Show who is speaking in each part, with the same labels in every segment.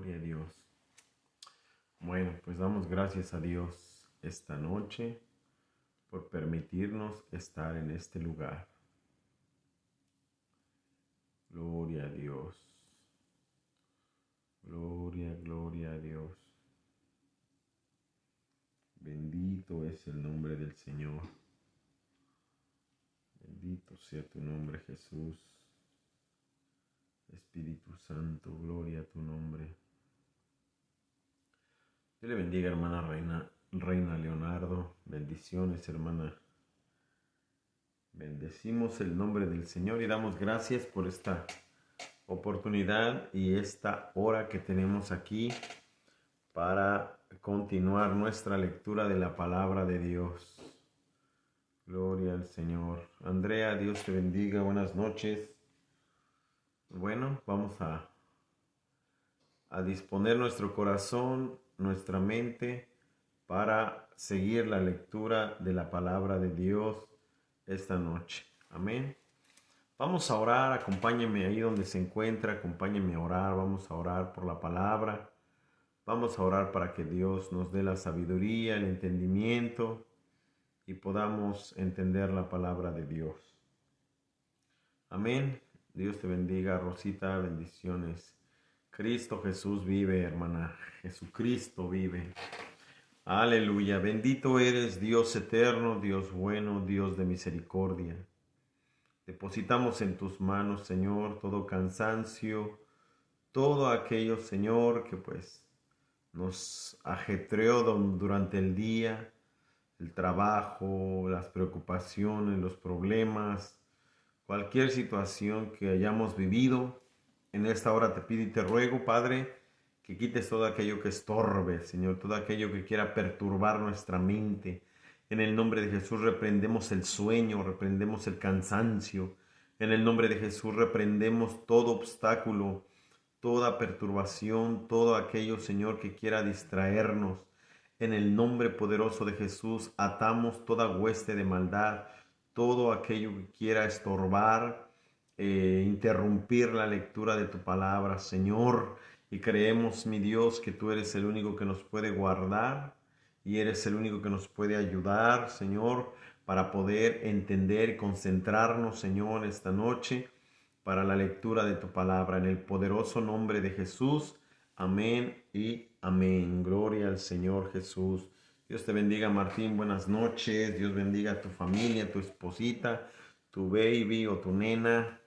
Speaker 1: Gloria a Dios. Bueno, pues damos gracias a Dios esta noche por permitirnos estar en este lugar. Gloria a Dios. Gloria, gloria a Dios. Bendito es el nombre del Señor. Bendito sea tu nombre, Jesús. Espíritu Santo, gloria a tu nombre. Dios le bendiga, hermana Reina Leonardo. Bendiciones, hermana. Bendecimos el nombre del Señor y damos gracias por esta oportunidad y esta hora que tenemos aquí para continuar nuestra lectura de la palabra de Dios. Gloria al Señor. Andrea, Dios te bendiga. Buenas noches. Bueno, vamos a disponer nuestro corazón, nuestra mente, para seguir la lectura de la palabra de Dios esta noche. Amén. Vamos a orar, acompáñenme ahí donde se encuentra, acompáñenme a orar, vamos a orar por la palabra, vamos a orar para que Dios nos dé la sabiduría, el entendimiento y podamos entender la palabra de Dios. Amén. Dios te bendiga, Rosita, bendiciones. Cristo Jesús vive, hermana. Jesucristo vive. Aleluya. Bendito eres, Dios eterno, Dios bueno, Dios de misericordia. Depositamos en tus manos, Señor, todo cansancio, todo aquello, Señor, que pues nos ajetreó durante el día, el trabajo, las preocupaciones, los problemas, cualquier situación que hayamos vivido. En esta hora te pido y te ruego, Padre, que quites todo aquello que estorbe, Señor, todo aquello que quiera perturbar nuestra mente. En el nombre de Jesús reprendemos el sueño, reprendemos el cansancio. En el nombre de Jesús reprendemos todo obstáculo, toda perturbación, todo aquello, Señor, que quiera distraernos. En el nombre poderoso de Jesús atamos toda hueste de maldad, todo aquello que quiera estorbar, interrumpir la lectura de tu palabra, Señor. Y creemos, mi Dios, que tú eres el único que nos puede guardar y eres el único que nos puede ayudar, Señor, para poder entender y concentrarnos, Señor, esta noche para la lectura de tu palabra. En el poderoso nombre de Jesús. Amén y amén. Gloria al Señor Jesús. Dios te bendiga, Martín. Buenas noches. Dios bendiga a tu familia, tu esposita, tu baby o tu nena.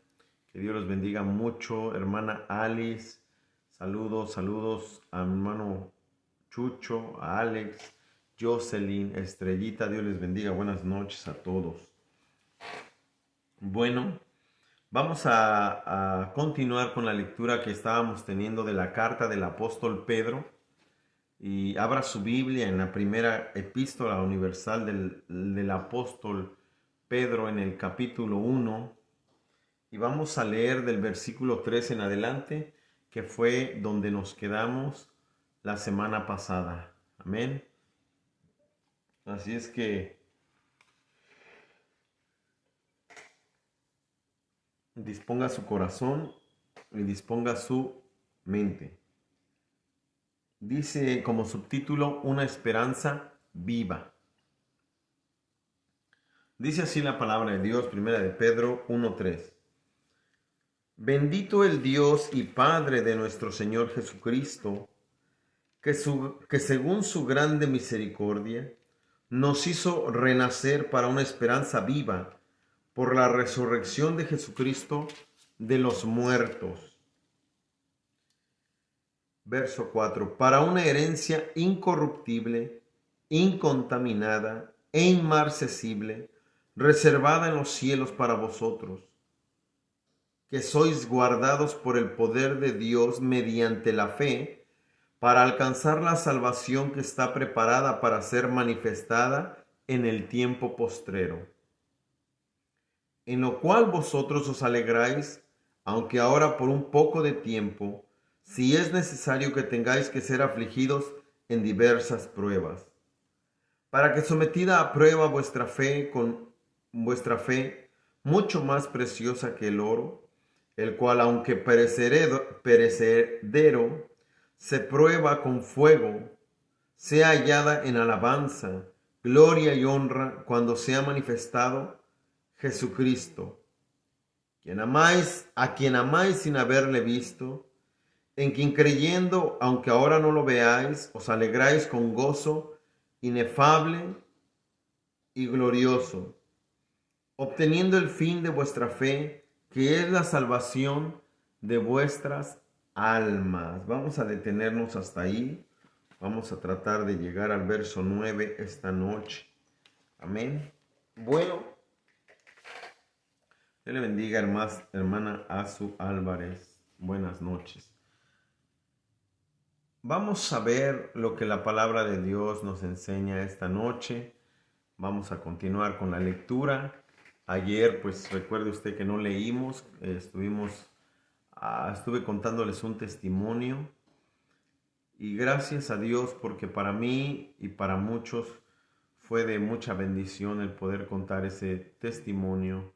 Speaker 1: Que Dios los bendiga mucho. Hermana Alice. Saludos, saludos a mi hermano Chucho, a Alex, Jocelyn, Estrellita. Dios les bendiga. Buenas noches a todos. Bueno, vamos a continuar con la lectura que estábamos teniendo de la carta del apóstol Pedro. Y abra su Biblia en la primera epístola universal del apóstol Pedro en el capítulo 1. Y vamos a leer del versículo 3 en adelante, que fue donde nos quedamos la semana pasada. Amén. Así es que disponga su corazón y disponga su mente. Dice como subtítulo, una esperanza viva. Dice así la palabra de Dios, primera de Pedro 1:3. Bendito el Dios y Padre de nuestro Señor Jesucristo, que según su grande misericordia nos hizo renacer para una esperanza viva por la resurrección de Jesucristo de los muertos. Verso 4. Para una herencia incorruptible, incontaminada e inmarcesible, reservada en los cielos para vosotros, que sois guardados por el poder de Dios mediante la fe, para alcanzar la salvación que está preparada para ser manifestada en el tiempo postrero. En lo cual vosotros os alegráis, aunque ahora por un poco de tiempo, si es necesario que tengáis que ser afligidos en diversas pruebas, para que sometida a prueba vuestra fe, con vuestra fe, mucho más preciosa que el oro, el cual aunque perecedero, se prueba con fuego, sea hallada en alabanza, gloria y honra cuando sea manifestado Jesucristo, a quien amáis sin haberle visto, en quien creyendo, aunque ahora no lo veáis, os alegráis con gozo inefable y glorioso, obteniendo el fin de vuestra fe, que es la salvación de vuestras almas. Vamos a detenernos hasta ahí. Vamos a tratar de llegar al verso 9 esta noche. Amén. Bueno, Dios le bendiga, hermana Azu Álvarez. Buenas noches. Vamos a ver lo que la palabra de Dios nos enseña esta noche. Vamos a continuar con la lectura. Ayer, pues recuerde usted que no leímos, estuve contándoles un testimonio y gracias a Dios porque para mí y para muchos fue de mucha bendición el poder contar ese testimonio,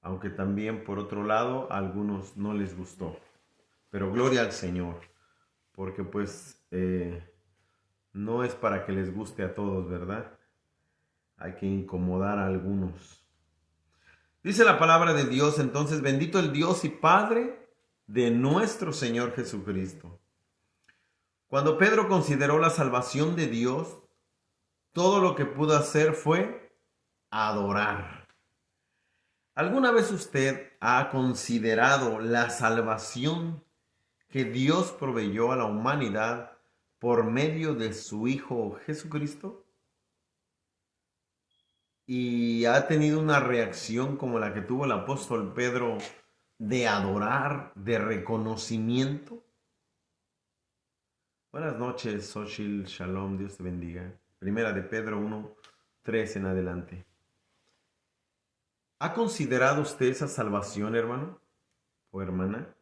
Speaker 1: aunque también por otro lado a algunos no les gustó. Pero gloria al Señor, porque pues no es para que les guste a todos, ¿verdad? Hay que incomodar a algunos. Dice la palabra de Dios, entonces, bendito el Dios y Padre de nuestro Señor Jesucristo. Cuando Pedro consideró la salvación de Dios, todo lo que pudo hacer fue adorar. ¿Alguna vez usted ha considerado la salvación que Dios proveyó a la humanidad por medio de su Hijo Jesucristo? Y ha tenido una reacción como la que tuvo el apóstol Pedro de adorar, de reconocimiento. Buenas noches, Xochitl, Shalom, Dios te bendiga. Primera de Pedro 1:3 en adelante. ¿Ha considerado usted esa salvación, hermano o hermana?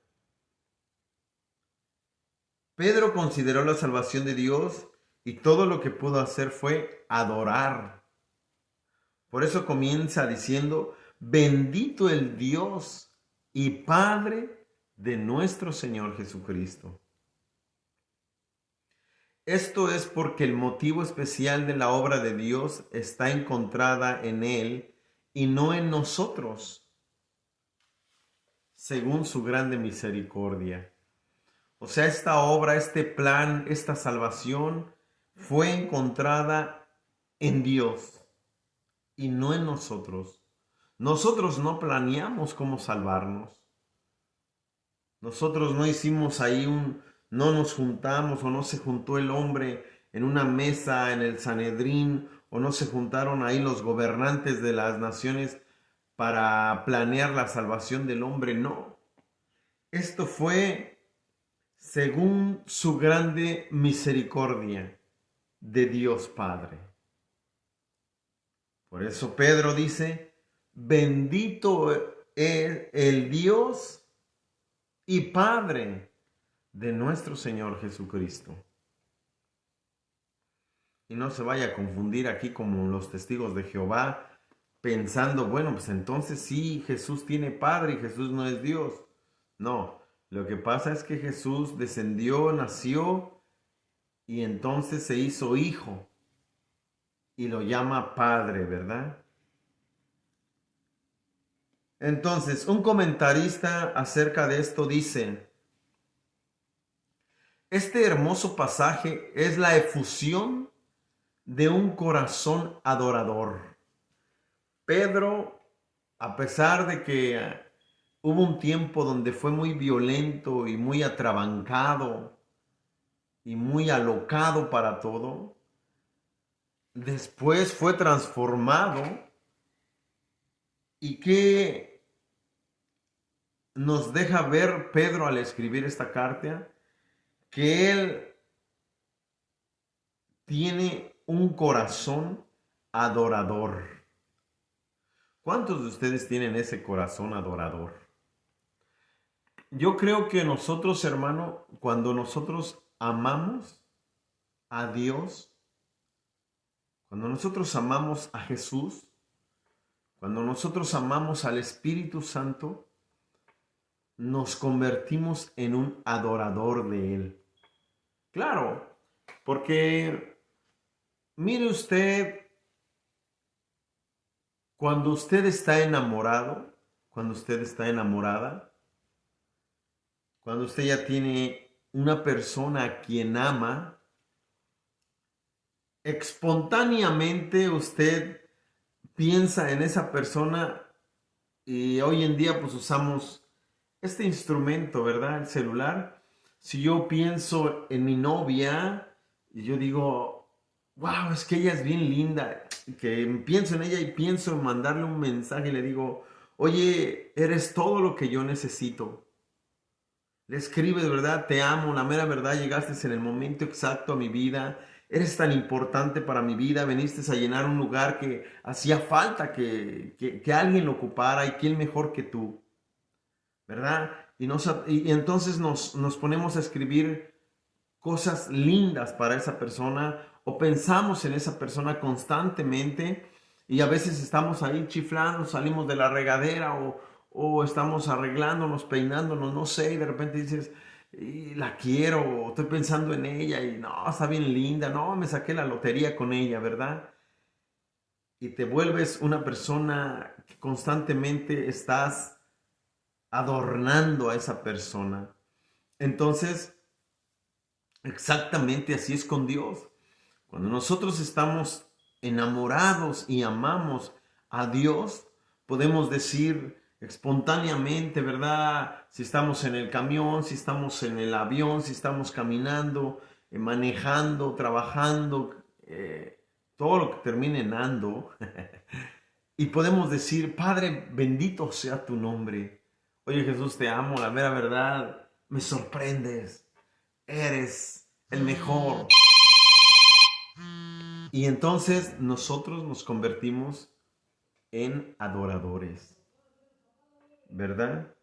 Speaker 1: Pedro consideró la salvación de Dios y todo lo que pudo hacer fue adorar. Por eso comienza diciendo, bendito el Dios y Padre de nuestro Señor Jesucristo. Esto es porque el motivo especial de la obra de Dios está encontrada en Él y no en nosotros, según su grande misericordia. O sea, esta obra, este plan, esta salvación fue encontrada en Dios y no en nosotros. Nosotros no planeamos cómo salvarnos. Nosotros no hicimos ahí no nos juntamos o no se juntó el hombre en una mesa en el Sanedrín o no se juntaron ahí los gobernantes de las naciones para planear la salvación del hombre. No. Esto fue según su grande misericordia de Dios Padre. Por eso Pedro dice, bendito es el Dios y Padre de nuestro Señor Jesucristo. Y no se vaya a confundir aquí como los testigos de Jehová, pensando, bueno, pues entonces sí, Jesús tiene Padre y Jesús no es Dios. No, lo que pasa es que Jesús descendió, nació y entonces se hizo hijo. Y lo llama Padre, ¿verdad? Entonces, un comentarista acerca de esto dice, este hermoso pasaje es la efusión de un corazón adorador. Pedro, a pesar de que hubo un tiempo donde fue muy violento y muy atrabancado y muy alocado para todo, después fue transformado. ¿Y qué nos deja ver Pedro al escribir esta carta? Que él tiene un corazón adorador. ¿Cuántos de ustedes tienen ese corazón adorador? Yo creo que nosotros, hermano, cuando nosotros amamos a Dios, cuando nosotros amamos a Jesús, cuando nosotros amamos al Espíritu Santo, nos convertimos en un adorador de Él. Claro, porque mire usted, cuando usted está enamorado, cuando usted está enamorada, cuando usted ya tiene una persona a quien ama, espontáneamente usted piensa en esa persona y hoy en día pues usamos este instrumento, ¿verdad? El celular. Si yo pienso en mi novia y yo digo, wow, es que ella es bien linda, que pienso en ella y pienso en mandarle un mensaje y le digo, oye, eres todo lo que yo necesito. Le escribe de verdad, te amo, la mera verdad, llegaste en el momento exacto a mi vida, eres tan importante para mi vida, veniste a llenar un lugar que hacía falta que alguien lo ocupara y quién mejor que tú, ¿verdad? Y entonces nos ponemos a escribir cosas lindas para esa persona o pensamos en esa persona constantemente y a veces estamos ahí chiflando, salimos de la regadera o estamos arreglándonos, peinándonos, no sé, y de repente dices, "Y la quiero, o estoy pensando en ella y no, está bien linda, no, me saqué la lotería con ella, ¿verdad? Y te vuelves una persona que constantemente estás adornando a esa persona. Entonces, exactamente así es con Dios. Cuando nosotros estamos enamorados y amamos a Dios, podemos decir espontáneamente, ¿verdad? Si estamos en el camión, si estamos en el avión, si estamos caminando, manejando, trabajando, todo lo que termine en ando. Y podemos decir, Padre, bendito sea tu nombre. Oye Jesús, te amo, la mera verdad, me sorprendes, eres el mejor. Y entonces nosotros nos convertimos en adoradores, ¿verdad?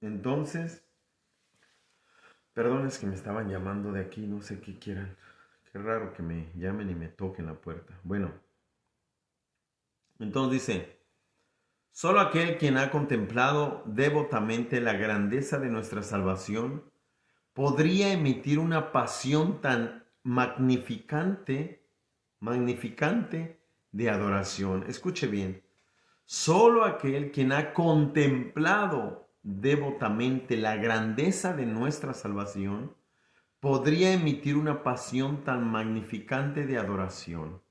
Speaker 1: Entonces, perdón, es que me estaban llamando de aquí, no sé qué quieran. Qué raro que me llamen y me toquen la puerta. Bueno, entonces dice, solo aquel quien ha contemplado devotamente la grandeza de nuestra salvación podría emitir una pasión tan magnificante de adoración. Escuche bien. Solo aquel quien ha contemplado devotamente la grandeza de nuestra salvación podría emitir una pasión tan magnificante de adoración.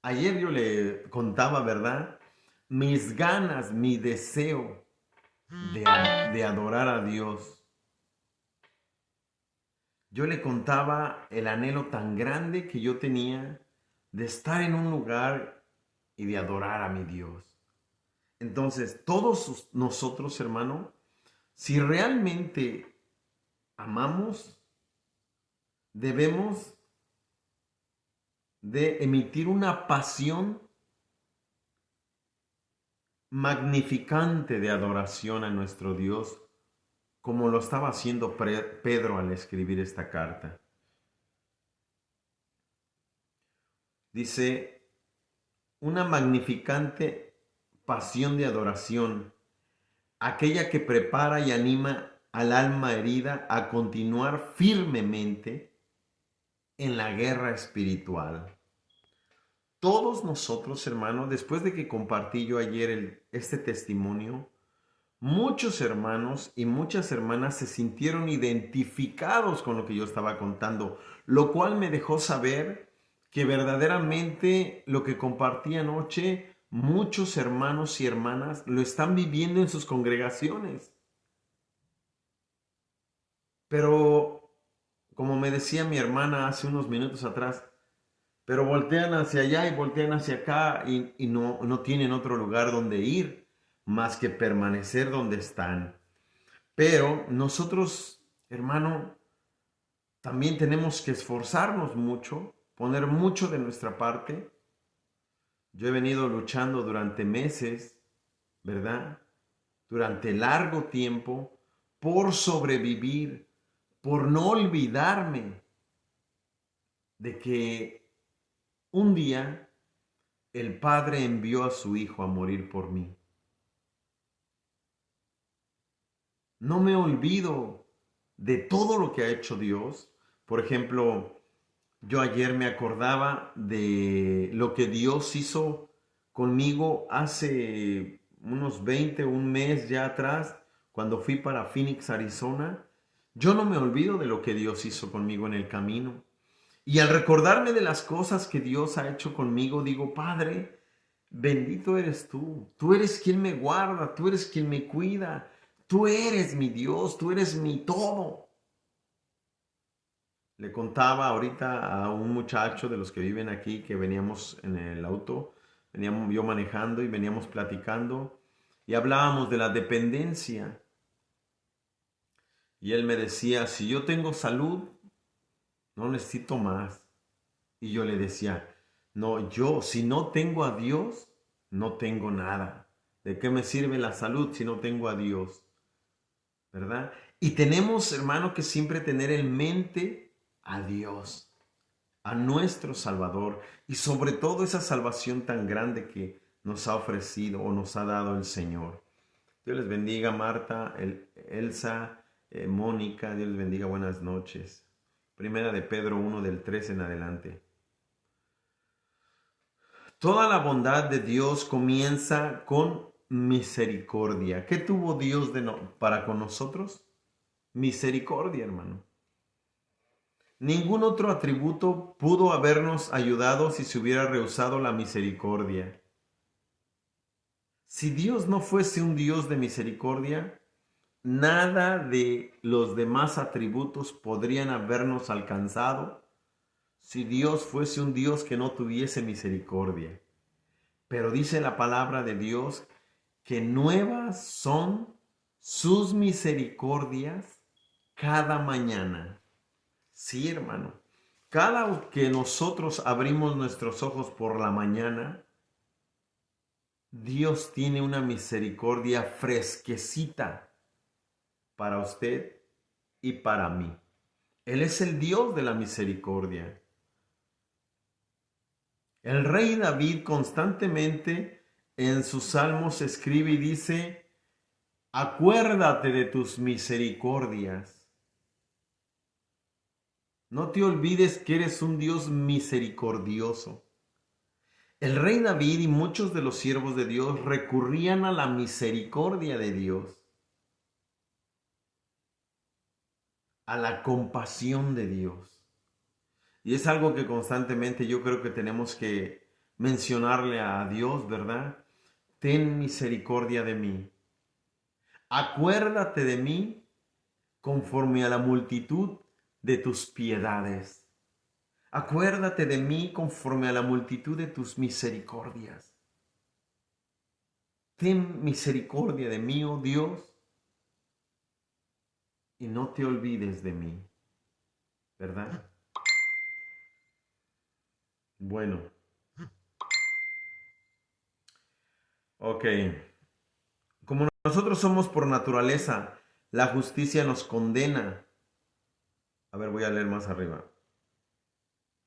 Speaker 1: Ayer yo le contaba, ¿verdad? Mis ganas, mi deseo de adorar a Dios. Yo le contaba el anhelo tan grande que yo tenía de estar en un lugar y de adorar a mi Dios. Entonces, todos nosotros, hermano, si realmente amamos, debemos de emitir una pasión magnificante de adoración a nuestro Dios, como lo estaba haciendo Pedro al escribir esta carta. Dice, una magnificante pasión de adoración, aquella que prepara y anima al alma herida a continuar firmemente en la guerra espiritual. Todos nosotros, hermanos, después de que compartí yo ayer este testimonio, muchos hermanos y muchas hermanas se sintieron identificados con lo que yo estaba contando, lo cual me dejó saber que verdaderamente lo que compartí anoche, muchos hermanos y hermanas lo están viviendo en sus congregaciones. Pero, como me decía mi hermana hace unos minutos atrás, pero voltean hacia allá y voltean hacia acá y no tienen otro lugar donde ir más que permanecer donde están. Pero nosotros, hermano, también tenemos que esforzarnos mucho, poner mucho de nuestra parte. Yo he venido luchando durante meses, ¿verdad? Durante largo tiempo por sobrevivir, por no olvidarme de que un día el Padre envió a su Hijo a morir por mí. No me olvido de todo lo que ha hecho Dios. Por ejemplo, yo ayer me acordaba de lo que Dios hizo conmigo hace unos 20, un mes ya atrás, cuando fui para Phoenix, Arizona. Yo no me olvido de lo que Dios hizo conmigo en el camino. Y al recordarme de las cosas que Dios ha hecho conmigo, digo, Padre, bendito eres tú. Tú eres quien me guarda, tú eres quien me cuida. Tú eres mi Dios, tú eres mi todo. Le contaba ahorita a un muchacho de los que viven aquí que veníamos en el auto, veníamos yo manejando y veníamos platicando y hablábamos de la dependencia. Y él me decía, si yo tengo salud, no necesito más. Y yo le decía, no, yo si no tengo a Dios, no tengo nada. ¿De qué me sirve la salud si no tengo a Dios? ¿Verdad? Y tenemos, hermano, que siempre tener en mente a Dios, a nuestro Salvador y sobre todo esa salvación tan grande que nos ha ofrecido o nos ha dado el Señor. Dios les bendiga, Marta, Elsa, Mónica, Dios les bendiga, buenas noches. Primera de Pedro 1 del 3 en adelante. Toda la bondad de Dios comienza con misericordia. ¿Qué tuvo Dios para con nosotros? Misericordia, hermano. Ningún otro atributo pudo habernos ayudado si se hubiera rehusado la misericordia. Si Dios no fuese un Dios de misericordia, nada de los demás atributos podrían habernos alcanzado si Dios fuese un Dios que no tuviese misericordia. Pero dice la palabra de Dios que nuevas son sus misericordias cada mañana. Sí, hermano. Cada que nosotros abrimos nuestros ojos por la mañana, Dios tiene una misericordia fresquecita para usted y para mí. Él es el Dios de la misericordia. El rey David constantemente en sus salmos escribe y dice, acuérdate de tus misericordias. No te olvides que eres un Dios misericordioso. El rey David y muchos de los siervos de Dios recurrían a la misericordia de Dios, a la compasión de Dios. Y es algo que constantemente yo creo que tenemos que mencionarle a Dios, ¿verdad? Ten misericordia de mí. Acuérdate de mí conforme a la multitud de tus piedades. Acuérdate de mí conforme a la multitud de tus misericordias. Ten misericordia de mí, oh Dios, y no te olvides de mí, ¿verdad? Bueno, ok. Como nosotros somos por naturaleza, la justicia nos condena. A ver, voy a leer más arriba.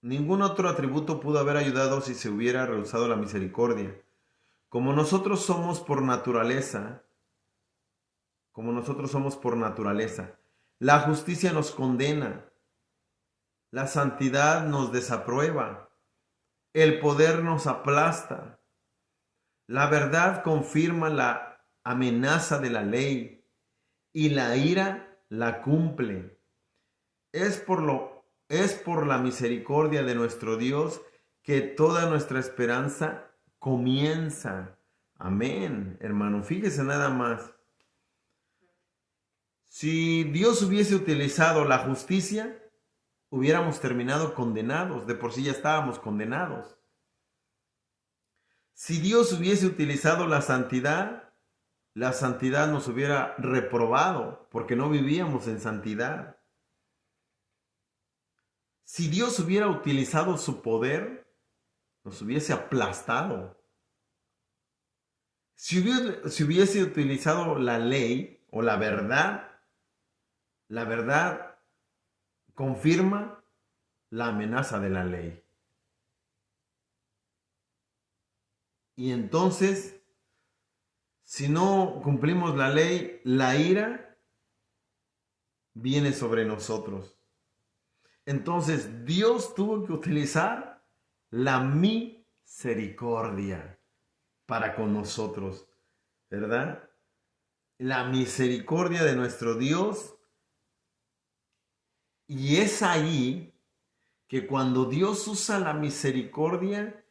Speaker 1: Ningún otro atributo pudo haber ayudado si se hubiera rehusado la misericordia. Como nosotros somos por naturaleza, la justicia nos condena, la santidad nos desaprueba, el poder nos aplasta, la verdad confirma la amenaza de la ley y la ira la cumple. Es por la misericordia de nuestro Dios que toda nuestra esperanza comienza. Amén, hermano. Fíjese nada más. Si Dios hubiese utilizado la justicia, hubiéramos terminado condenados. De por sí ya estábamos condenados. Si Dios hubiese utilizado la santidad nos hubiera reprobado porque no vivíamos en santidad. Si Dios hubiera utilizado su poder, nos hubiese aplastado. Si hubiese utilizado la ley o la verdad confirma la amenaza de la ley. Y entonces, si no cumplimos la ley, la ira viene sobre nosotros. Entonces Dios tuvo que utilizar la misericordia para con nosotros, ¿verdad? La misericordia de nuestro Dios. Y es ahí que cuando Dios usa la misericordia,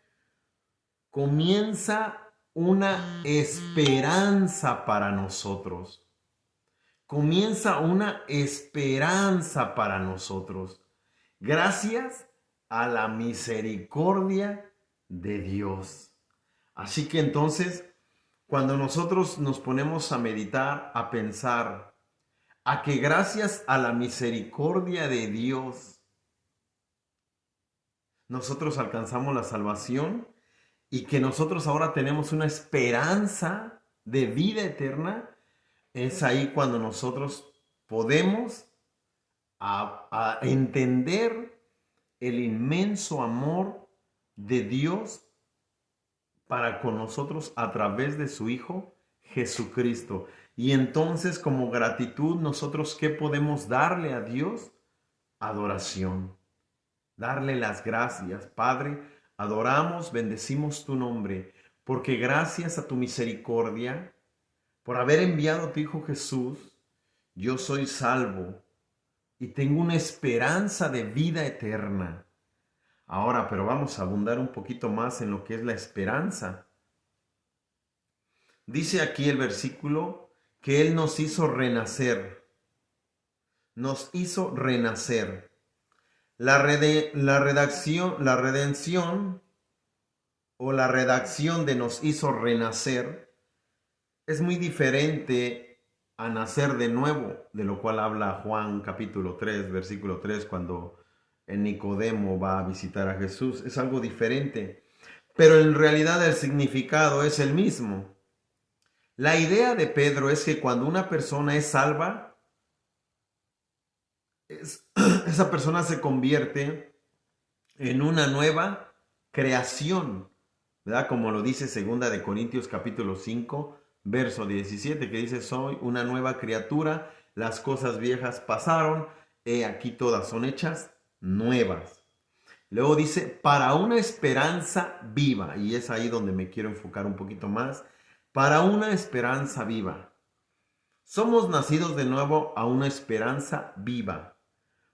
Speaker 1: comienza una esperanza para nosotros. Comienza una esperanza para nosotros. Gracias a la misericordia de Dios. Así que entonces, cuando nosotros nos ponemos a meditar, a pensar, a que gracias a la misericordia de Dios, nosotros alcanzamos la salvación y que nosotros ahora tenemos una esperanza de vida eterna, es ahí cuando nosotros podemos a entender el inmenso amor de Dios para con nosotros a través de su Hijo Jesucristo. Y entonces, como gratitud, nosotros ¿qué podemos darle a Dios? Adoración. Darle las gracias. Padre, adoramos, bendecimos tu nombre, porque gracias a tu misericordia, por haber enviado a tu Hijo Jesús, yo soy salvo y tengo una esperanza de vida eterna. Ahora, pero vamos a abundar un poquito más en lo que es la esperanza. Dice aquí el versículo que Él nos hizo renacer. Nos hizo renacer. La redención o la redacción de nos hizo renacer es muy diferente a nacer de nuevo, de lo cual habla Juan capítulo 3, versículo 3, cuando Nicodemo va a visitar a Jesús. Es algo diferente, pero en realidad el significado es el mismo. La idea de Pedro es que cuando una persona es salva, esa persona se convierte en una nueva creación, ¿verdad? Como lo dice 2 Corintios capítulo 5, verso 17, que dice: soy una nueva criatura, las cosas viejas pasaron, he aquí todas son hechas nuevas. Luego dice, para una esperanza viva, y es ahí donde me quiero enfocar un poquito más, para una esperanza viva. Somos nacidos de nuevo a una esperanza viva,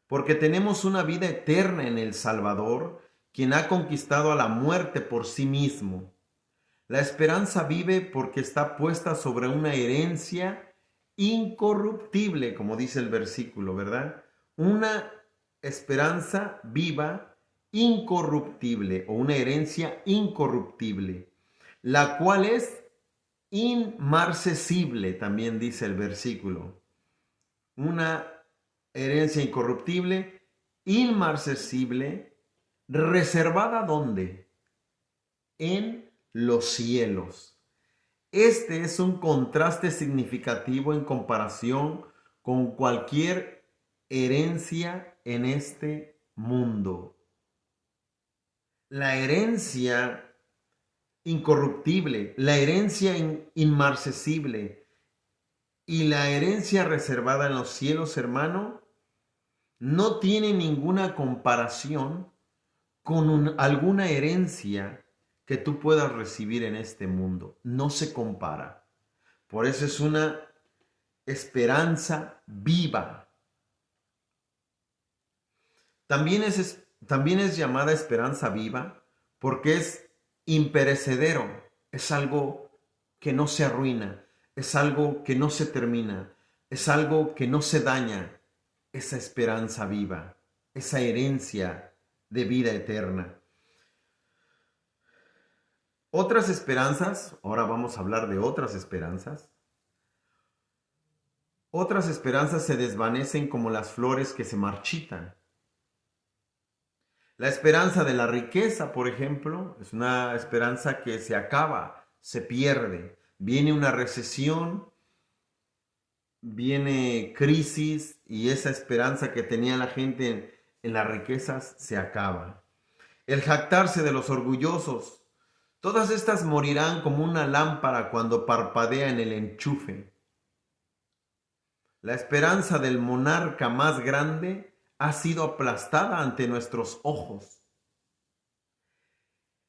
Speaker 1: porque tenemos una vida eterna en el Salvador, quien ha conquistado a la muerte por sí mismo. La esperanza vive porque está puesta sobre una herencia incorruptible, como dice el versículo, ¿verdad? Una esperanza viva, incorruptible, o una herencia incorruptible, la cual es inmarcesible, también dice el versículo. Una herencia incorruptible, inmarcesible, reservada ¿dónde? En los cielos. Este es un contraste significativo en comparación con cualquier herencia en este mundo. La herencia incorruptible, la herencia inmarcesible y la herencia reservada en los cielos, hermano, no tiene ninguna comparación con alguna herencia que tú puedas recibir en este mundo. No se compara. Por eso es una esperanza viva. También es llamada esperanza viva porque es imperecedero, es algo que no se arruina, es algo que no se termina, es algo que no se daña. Esa esperanza viva, esa herencia de vida eterna. Otras esperanzas, ahora vamos a hablar de otras esperanzas. Otras esperanzas se desvanecen como las flores que se marchitan. La esperanza de la riqueza, por ejemplo, es una esperanza que se acaba, se pierde. Viene una recesión, viene crisis y esa esperanza que tenía la gente en las riquezas se acaba. El jactarse de los orgullosos, todas estas morirán como una lámpara cuando parpadea en el enchufe. La esperanza del monarca más grande ha sido aplastada ante nuestros ojos.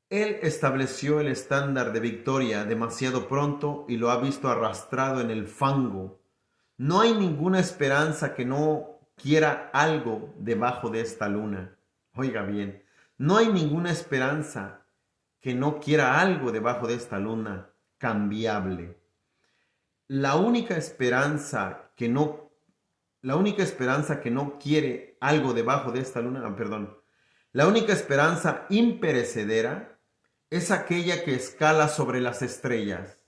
Speaker 1: Él estableció el estándar de victoria demasiado pronto y lo ha visto arrastrado en el fango. No hay ninguna esperanza que no quiera algo debajo de esta luna. Oiga bien, no hay ninguna esperanza que no quiera algo debajo de esta luna cambiable. La única esperanza que no quiere algo debajo de esta luna, la única esperanza imperecedera es aquella que escala sobre las estrellas.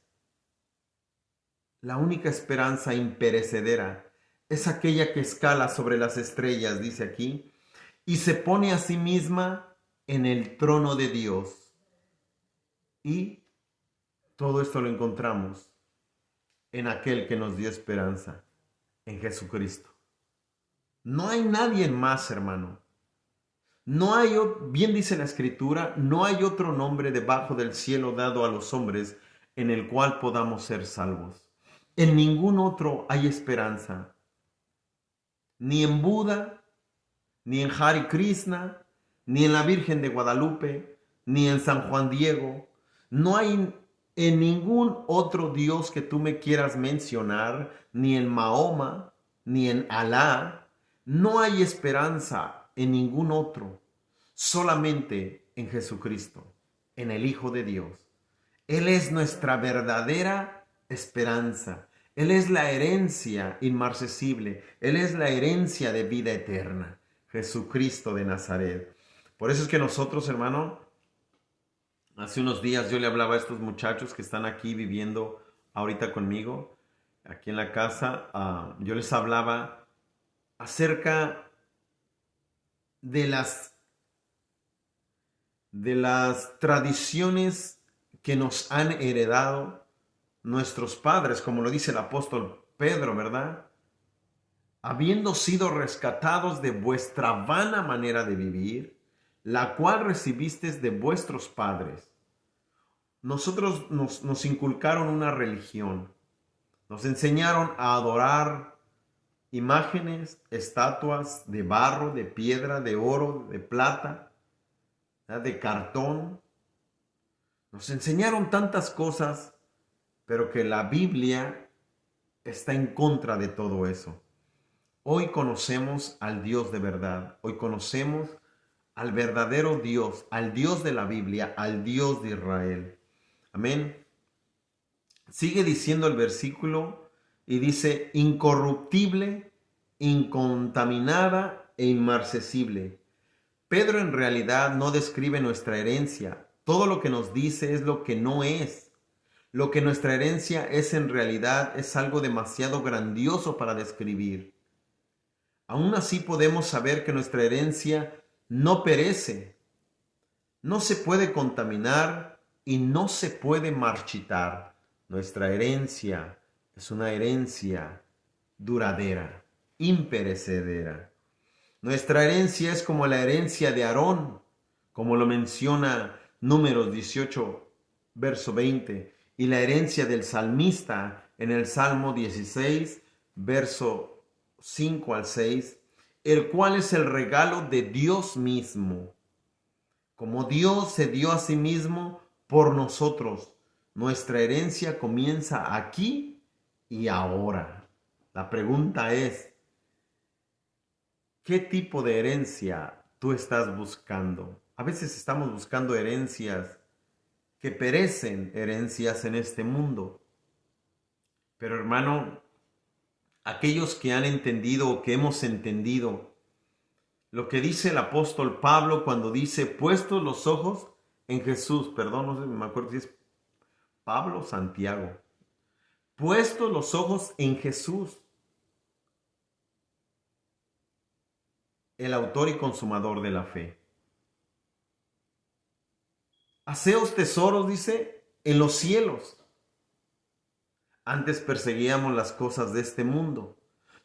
Speaker 1: La única esperanza imperecedera es aquella que escala sobre las estrellas, dice aquí, y se pone a sí misma en el trono de Dios. Y todo esto lo encontramos en aquel que nos dio esperanza, en Jesucristo. No hay nadie más, hermano. No hay, bien dice la Escritura, no hay otro nombre debajo del cielo dado a los hombres en el cual podamos ser salvos. En ningún otro hay esperanza. Ni en Buda, ni en Hare Krishna, ni en la Virgen de Guadalupe, ni en San Juan Diego. No hay en ningún otro Dios que tú me quieras mencionar, ni en Mahoma, ni en Alá. No hay esperanza en ningún otro, solamente en Jesucristo, en el Hijo de Dios. Él es nuestra verdadera esperanza. Él es la herencia inmarcesible. Él es la herencia de vida eterna. Jesucristo de Nazaret. Por eso es que nosotros, hermano, hace unos días yo le hablaba a estos muchachos que están aquí viviendo ahorita conmigo, aquí en la casa. Yo les hablaba acerca de las tradiciones que nos han heredado nuestros padres, como lo dice el apóstol Pedro, ¿verdad? Habiendo sido rescatados de vuestra vana manera de vivir, la cual recibisteis de vuestros padres. Nosotros nos inculcaron una religión, nos enseñaron a adorar imágenes, estatuas de barro, de piedra, de oro, de plata, de cartón. Nos enseñaron tantas cosas, pero que la Biblia está en contra de todo eso. Hoy conocemos al Dios de verdad. Hoy conocemos al verdadero Dios, al Dios de la Biblia, al Dios de Israel. Amén. Sigue diciendo el versículo y dice: incorruptible, incontaminada e inmarcesible. Pedro en realidad no describe nuestra herencia. Todo lo que nos dice es lo que no es. Lo que nuestra herencia es en realidad es algo demasiado grandioso para describir. Aún así podemos saber que nuestra herencia no perece, no se puede contaminar y no se puede marchitar. Nuestra herencia es una herencia duradera, imperecedera. Nuestra herencia es como la herencia de Aarón, como lo menciona Números 18, verso 20, y la herencia del salmista en el Salmo 16, verso 5 al 6, el cual es el regalo de Dios mismo. Como Dios se dio a sí mismo por nosotros, nuestra herencia comienza aquí y ahora. La pregunta es, ¿qué tipo de herencia tú estás buscando? A veces estamos buscando herencias que perecen, herencias en este mundo. Pero hermano, aquellos que han entendido o que hemos entendido lo que dice el apóstol Pablo cuando dice, puestos los ojos en Jesús, perdón, no sé, me acuerdo si es Pablo o Santiago, puestos los ojos en Jesús, el autor y consumador de la fe. Haceos tesoros, dice, en los cielos. Antes perseguíamos las cosas de este mundo.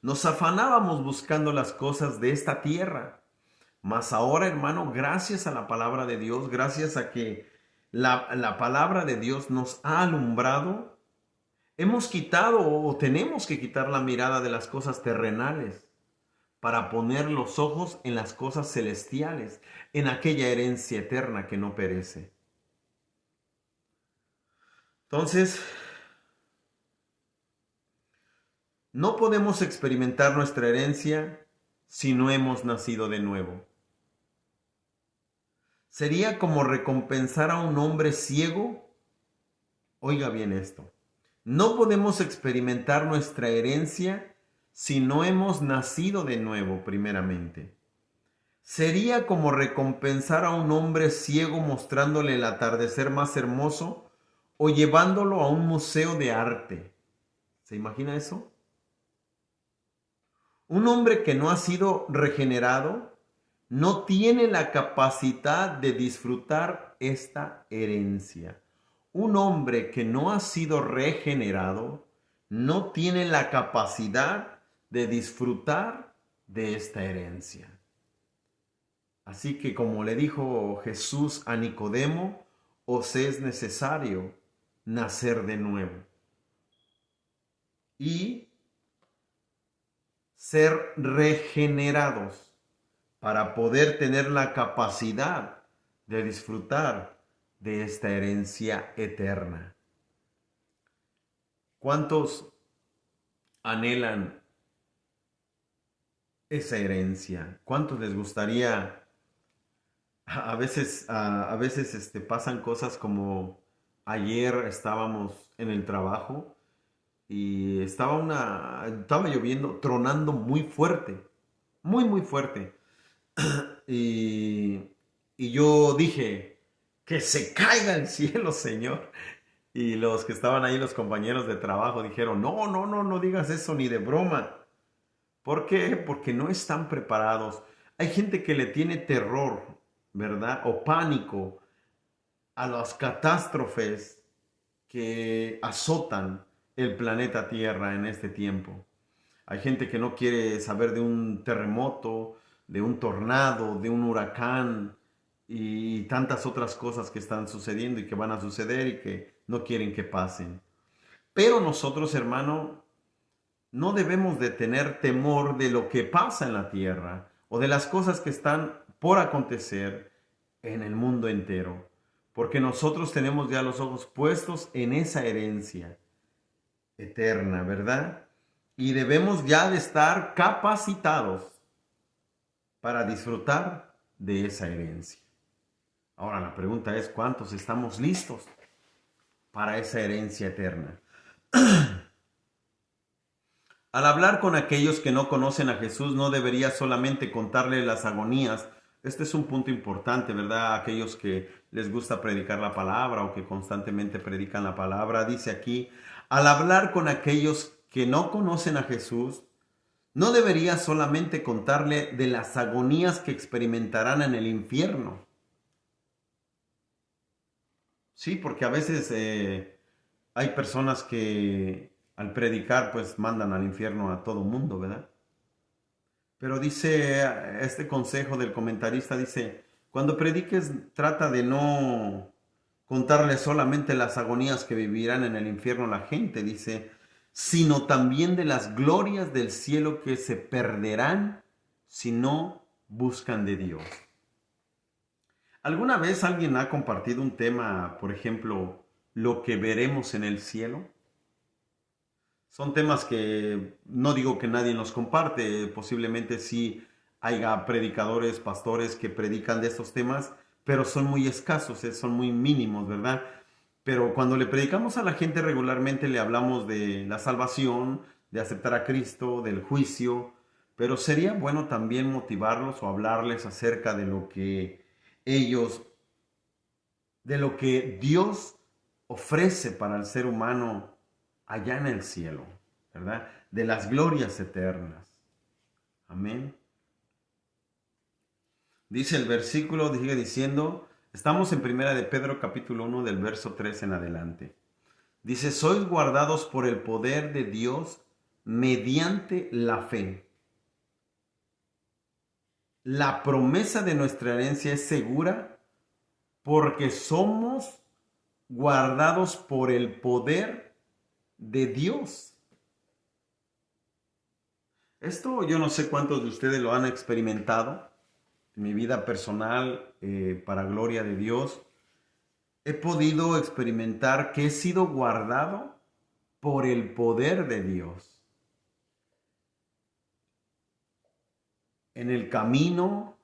Speaker 1: Nos afanábamos buscando las cosas de esta tierra. Mas ahora, hermano, gracias a la palabra de Dios, gracias a que la palabra de Dios nos ha alumbrado, Hemos quitado o tenemos que quitar la mirada de las cosas terrenales para poner los ojos en las cosas celestiales, en aquella herencia eterna que no perece. Entonces, no podemos experimentar nuestra herencia si no hemos nacido de nuevo. Sería como recompensar a un hombre ciego. Oiga bien esto. No podemos experimentar nuestra herencia si no hemos nacido de nuevo primeramente. Sería como recompensar a un hombre ciego mostrándole el atardecer más hermoso o llevándolo a un museo de arte. ¿Se imagina eso? Un hombre que no ha sido regenerado no tiene la capacidad de disfrutar esta herencia. Un hombre que no ha sido regenerado no tiene la capacidad de disfrutar de esta herencia. Así que como le dijo Jesús a Nicodemo, os es necesario nacer de nuevo y ser regenerados para poder tener la capacidad de disfrutar de esta herencia eterna. ¿Cuántos anhelan esa herencia? ¿Cuántos les gustaría? A veces pasan cosas como ayer estábamos en el trabajo y estaba lloviendo, tronando muy fuerte, muy fuerte. Y, y yo dije, que se caiga el cielo, Señor. Y los que estaban ahí, los compañeros de trabajo, dijeron, no digas eso ni de broma. ¿Por qué? Porque no están preparados. Hay gente que le tiene terror, ¿verdad? O pánico a las catástrofes que azotan el planeta Tierra en este tiempo. Hay gente que no quiere saber de un terremoto, de un tornado, de un huracán y tantas otras cosas que están sucediendo y que van a suceder y que no quieren que pasen. Pero nosotros, hermano, no debemos de tener temor de lo que pasa en la tierra o de las cosas que están por acontecer en el mundo entero, porque nosotros tenemos ya los ojos puestos en esa herencia eterna, ¿verdad? Y debemos ya de estar capacitados para disfrutar de esa herencia. Ahora la pregunta es, ¿cuántos estamos listos para esa herencia eterna? Al hablar con aquellos que no conocen a Jesús, no debería solamente contarles las agonías. Este es un punto importante, ¿verdad? Aquellos que les gusta predicar la palabra o que constantemente predican la palabra. Dice aquí, al hablar con aquellos que no conocen a Jesús, no debería solamente contarle de las agonías que experimentarán en el infierno. Sí, porque a veces hay personas que al predicar pues mandan al infierno a todo mundo, ¿verdad? Pero dice este consejo del comentarista, dice, cuando prediques trata de no contarle solamente las agonías que vivirán en el infierno la gente, dice, sino también de las glorias del cielo que se perderán si no buscan de Dios. ¿Alguna vez alguien ha compartido un tema, por ejemplo, lo que veremos en el cielo? Son temas que no digo que nadie los comparte, posiblemente sí haya predicadores, pastores que predican de estos temas, pero son muy escasos, son muy mínimos, ¿verdad? Pero cuando le predicamos a la gente regularmente le hablamos de la salvación, de aceptar a Cristo, del juicio, pero sería bueno también motivarlos o hablarles acerca de lo que ellos, de lo que Dios ofrece para el ser humano allá en el cielo, ¿verdad? De las glorias eternas. Amén. Dice el versículo, sigue diciendo, estamos en Primera de Pedro capítulo 1 del verso 3 en adelante. Dice, sois guardados por el poder de Dios mediante la fe. La promesa de nuestra herencia es segura porque somos guardados por el poder de Dios. Esto yo no sé cuántos de ustedes lo han experimentado. En mi vida personal, para gloria de Dios, he podido experimentar que he sido guardado por el poder de Dios. En el camino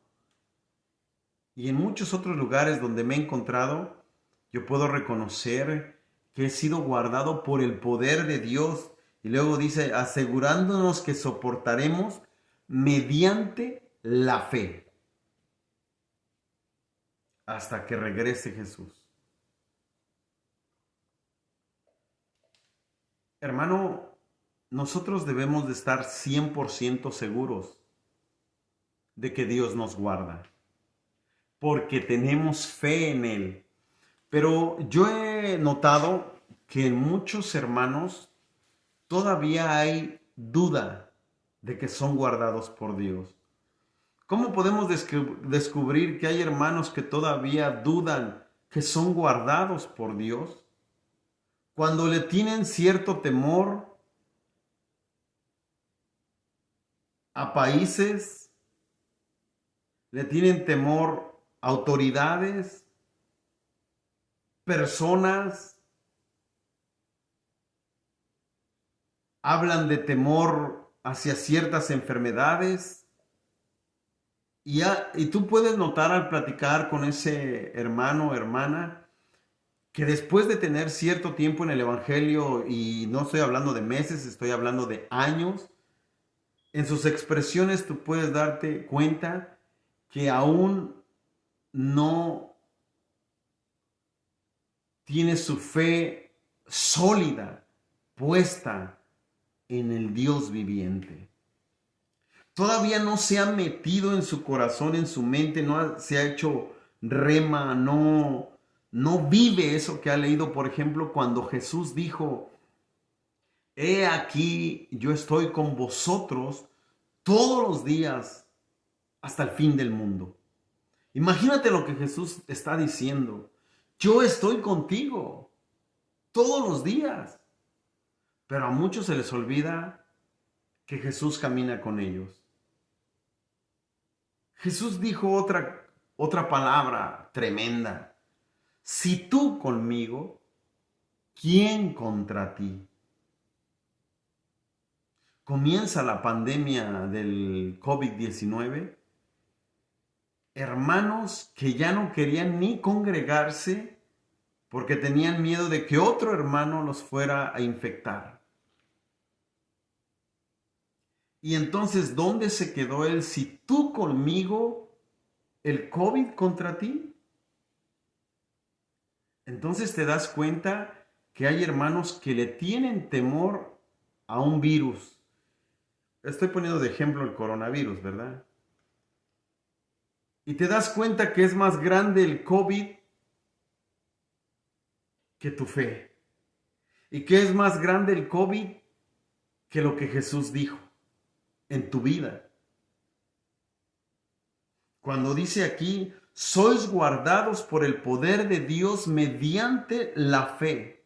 Speaker 1: y en muchos otros lugares donde me he encontrado, yo puedo reconocer que he sido guardado por el poder de Dios. Y luego dice, asegurándonos que soportaremos mediante la fe hasta que regrese Jesús. Hermano, nosotros debemos de estar 100% seguros de que Dios nos guarda, porque tenemos fe en Él. Pero yo he notado que en muchos hermanos todavía hay duda de que son guardados por Dios. ¿Cómo podemos descubrir que hay hermanos que todavía dudan que son guardados por Dios? Cuando le tienen cierto temor a países, le tienen temor a autoridades, personas, hablan de temor hacia ciertas enfermedades. Y tú puedes notar al platicar con ese hermano o hermana que después de tener cierto tiempo en el Evangelio, y no estoy hablando de meses, estoy hablando de años, en sus expresiones tú puedes darte cuenta que aún no tiene su fe sólida, puesta en el Dios viviente. Todavía no se ha metido en su corazón, en su mente, se ha hecho rema, no vive eso que ha leído. Por ejemplo, cuando Jesús dijo, he aquí, yo estoy con vosotros todos los días hasta el fin del mundo. Imagínate lo que Jesús está diciendo. Yo estoy contigo todos los días. Pero a muchos se les olvida que Jesús camina con ellos. Jesús dijo otra palabra tremenda. Si tú conmigo, ¿quién contra ti? Comienza la pandemia del COVID-19. Hermanos que ya no querían ni congregarse porque tenían miedo de que otro hermano los fuera a infectar. Y entonces, ¿dónde se quedó él? Si tú conmigo, el COVID contra ti. Entonces te das cuenta que hay hermanos que le tienen temor a un virus. Estoy poniendo de ejemplo el coronavirus, ¿verdad? Y te das cuenta que es más grande el COVID que tu fe. Y que es más grande el COVID que lo que Jesús dijo en tu vida. Cuando dice aquí, sois guardados por el poder de Dios mediante la fe.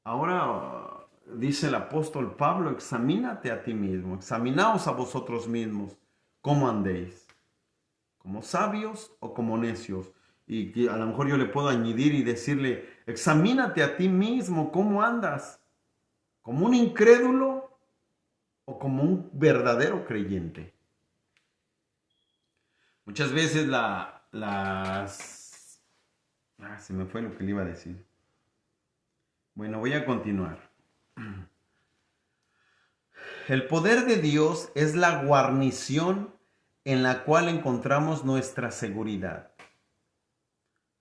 Speaker 1: Ahora dice el apóstol Pablo, examínate a ti mismo, examinaos a vosotros mismos, cómo andéis, como sabios o como necios. Y que a lo mejor yo le puedo añadir y decirle, examínate a ti mismo, cómo andas, como un incrédulo o como un verdadero creyente. Muchas veces se me fue lo que le iba a decir. Bueno, voy a continuar. El poder de Dios es la guarnición en la cual encontramos nuestra seguridad.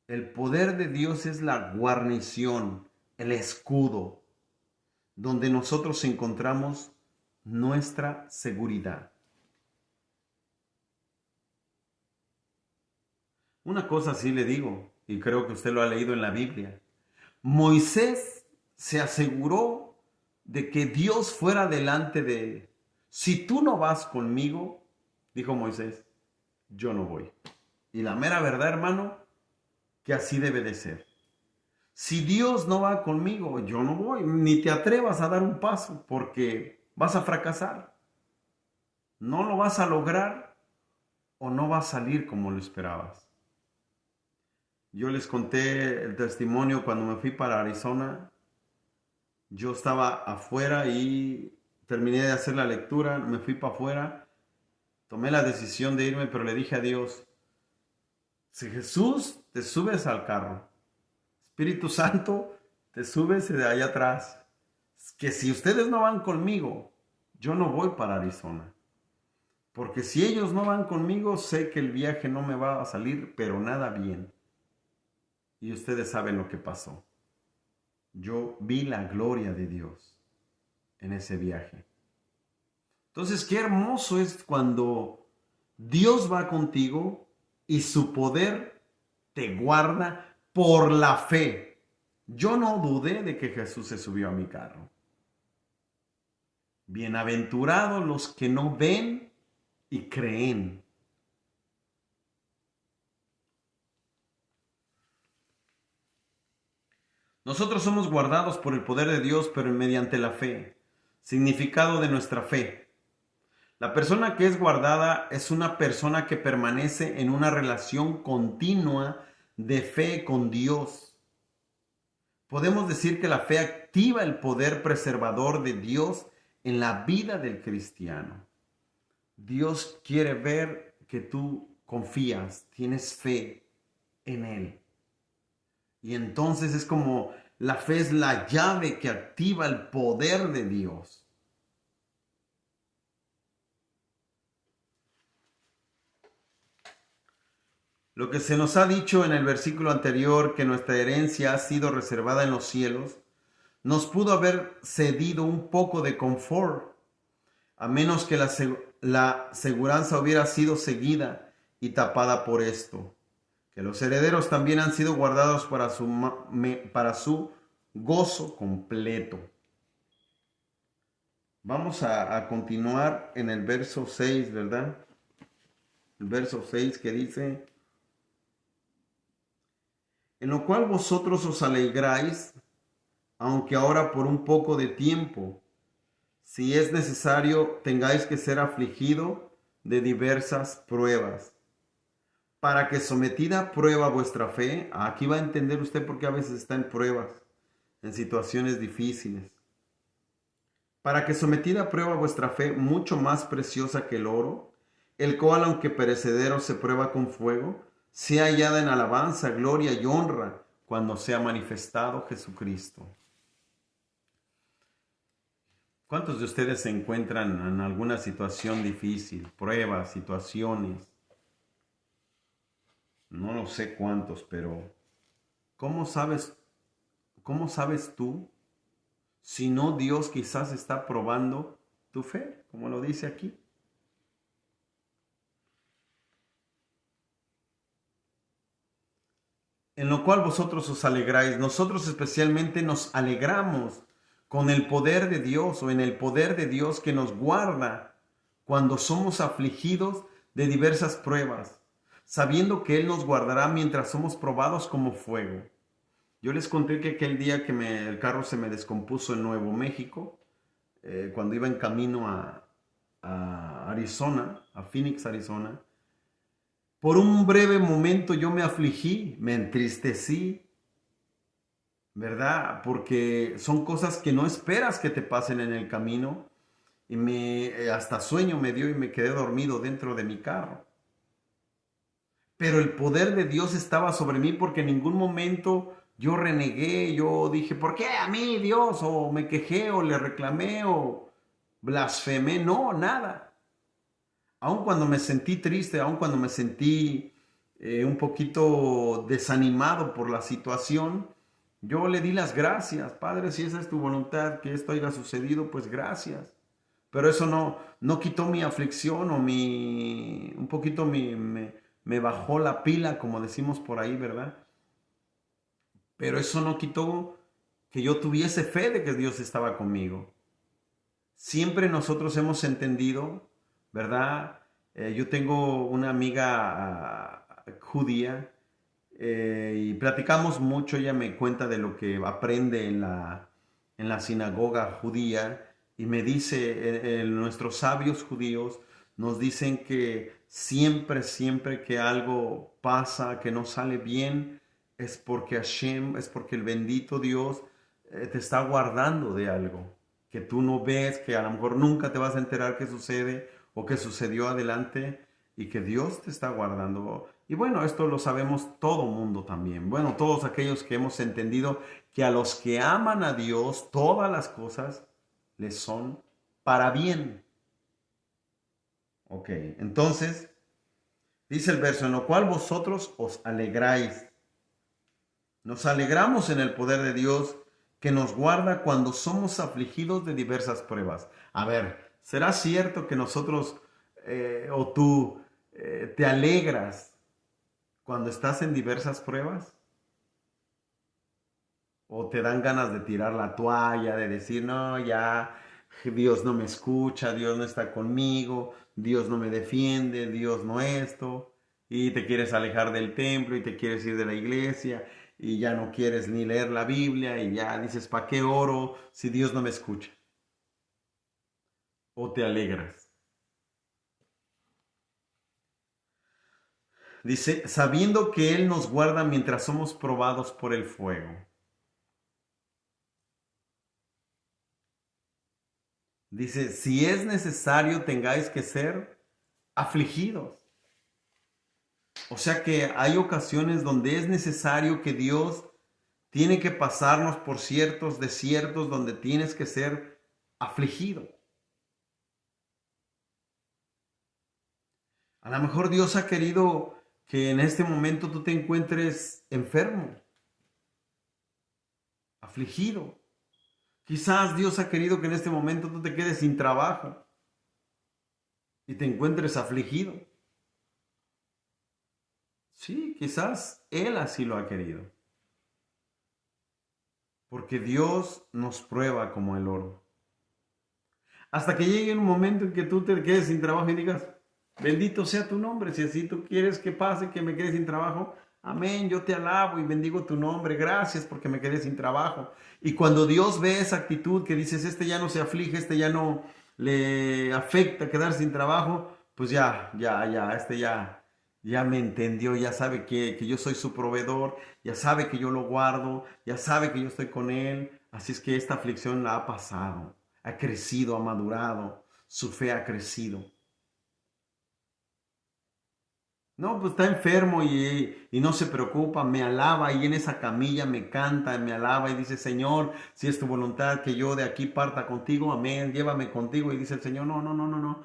Speaker 1: El poder de Dios es la guarnición, el escudo, donde nosotros encontramos nuestra seguridad. Una cosa sí le digo, y creo que usted lo ha leído en la Biblia. Moisés se aseguró de que Dios fuera delante de él. Si tú no vas conmigo, dijo Moisés, yo no voy. Y la mera verdad, hermano, que así debe de ser. Si Dios no va conmigo, yo no voy. Ni te atrevas a dar un paso porque vas a fracasar. No lo vas a lograr o no va a salir como lo esperabas. Yo les conté el testimonio cuando me fui para Arizona. Yo estaba afuera y terminé de hacer la lectura, me fui para afuera, tomé la decisión de irme, pero le dije a Dios, si Jesús te subes al carro, Espíritu Santo, te subes de allá atrás, que si ustedes no van conmigo, yo no voy para Arizona. Porque si ellos no van conmigo, sé que el viaje no me va a salir, pero nada bien. Y ustedes saben lo que pasó. Yo vi la gloria de Dios en ese viaje. Entonces, qué hermoso es cuando Dios va contigo y su poder te guarda por la fe. Yo no dudé de que Jesús se subió a mi carro. Bienaventurados los que no ven y creen. Nosotros somos guardados por el poder de Dios, pero mediante la fe. Significado de nuestra fe. La persona que es guardada es una persona que permanece en una relación continua de fe con Dios. Podemos decir que la fe activa el poder preservador de Dios en la vida del cristiano. Dios quiere ver que tú confías, tienes fe en Él. Y entonces es como la fe es la llave que activa el poder de Dios. Lo que se nos ha dicho en el versículo anterior, que nuestra herencia ha sido reservada en los cielos, nos pudo haber cedido un poco de confort, a menos que la seguranza hubiera sido seguida y tapada por esto, que los herederos también han sido guardados para su gozo completo. Vamos a continuar en el verso 6, ¿verdad? El verso 6 que dice, en lo cual vosotros os alegráis, aunque ahora por un poco de tiempo, si es necesario, tengáis que ser afligido de diversas pruebas, para que sometida a prueba vuestra fe, aquí va a entender usted por qué a veces está en pruebas, en situaciones difíciles, para que sometida a prueba vuestra fe, mucho más preciosa que el oro, el cual aunque perecedero se prueba con fuego, sea hallada en alabanza, gloria y honra cuando sea manifestado Jesucristo. ¿Cuántos de ustedes se encuentran en alguna situación difícil, pruebas, situaciones? No lo sé cuántos, pero ¿cómo sabes tú si no Dios quizás está probando tu fe, como lo dice aquí? En lo cual vosotros os alegráis. Nosotros especialmente nos alegramos con el poder de Dios o en el poder de Dios que nos guarda cuando somos afligidos de diversas pruebas, sabiendo que Él nos guardará mientras somos probados como fuego. Yo les conté que aquel día que el carro se me descompuso en Nuevo México, cuando iba en camino a Arizona, a Phoenix, Arizona, por un breve momento yo me afligí, me entristecí, ¿verdad? Porque son cosas que no esperas que te pasen en el camino y hasta sueño me dio y me quedé dormido dentro de mi carro. Pero el poder de Dios estaba sobre mí porque en ningún momento yo renegué, yo dije, ¿por qué a mí Dios? O me quejé o le reclamé o blasfemé, no, nada. Aun cuando me sentí triste, aun cuando me sentí un poquito desanimado por la situación, yo le di las gracias. Padre, si esa es tu voluntad, que esto haya sucedido, pues gracias. Pero eso no quitó mi aflicción o un poquito me bajó la pila, como decimos por ahí, ¿verdad? Pero eso no quitó que yo tuviese fe de que Dios estaba conmigo. Siempre nosotros hemos entendido, ¿verdad? Yo tengo una amiga judía y platicamos mucho. Ella me cuenta de lo que aprende en la sinagoga judía y me dice, nuestros sabios judíos nos dicen que siempre, siempre que algo pasa, que no sale bien, es porque Hashem, es porque el bendito Dios te está guardando de algo que tú no ves, que a lo mejor nunca te vas a enterar qué sucede o qué sucedió adelante y que Dios te está guardando. Y bueno, esto lo sabemos todo mundo también. Bueno, todos aquellos que hemos entendido que a los que aman a Dios, todas las cosas les son para bien. Ok, entonces dice el verso, en lo cual vosotros os alegráis. Nos alegramos en el poder de Dios que nos guarda cuando somos afligidos de diversas pruebas. A ver, ¿será cierto que nosotros o tú te alegras cuando estás en diversas pruebas? ¿O te dan ganas de tirar la toalla, de decir, no, ya, Dios no me escucha, Dios no está conmigo, Dios no me defiende, Dios no esto, y te quieres alejar del templo y te quieres ir de la iglesia y ya no quieres ni leer la Biblia y ya dices, ¿para qué oro si Dios no me escucha? ¿O te alegras? Dice, sabiendo que Él nos guarda mientras somos probados por el fuego. Dice, si es necesario tengáis que ser afligidos. O sea que hay ocasiones donde es necesario que Dios tiene que pasarnos por ciertos desiertos donde tienes que ser afligido. A lo mejor Dios ha querido que en este momento tú te encuentres enfermo, afligido. Quizás Dios ha querido que en este momento tú te quedes sin trabajo y te encuentres afligido. Sí, quizás Él así lo ha querido. Porque Dios nos prueba como el oro. Hasta que llegue un momento en que tú te quedes sin trabajo y digas, bendito sea tu nombre. Si así tú quieres que pase, que me quede sin trabajo, amén, yo te alabo y bendigo tu nombre. Gracias porque me quedé sin trabajo. Y cuando Dios ve esa actitud que dices, este ya no se aflige, este ya no le afecta quedar sin trabajo, pues este ya me entendió, ya sabe que yo soy su proveedor, ya sabe que yo lo guardo, ya sabe que yo estoy con él. Así es que esta aflicción la ha pasado, ha crecido, ha madurado, su fe ha crecido. No, pues está enfermo y no se preocupa, me alaba y en esa camilla me canta, me alaba y dice, Señor, si es tu voluntad que yo de aquí parta contigo, amén, llévame contigo. Y dice el Señor, no, no, no, no, no,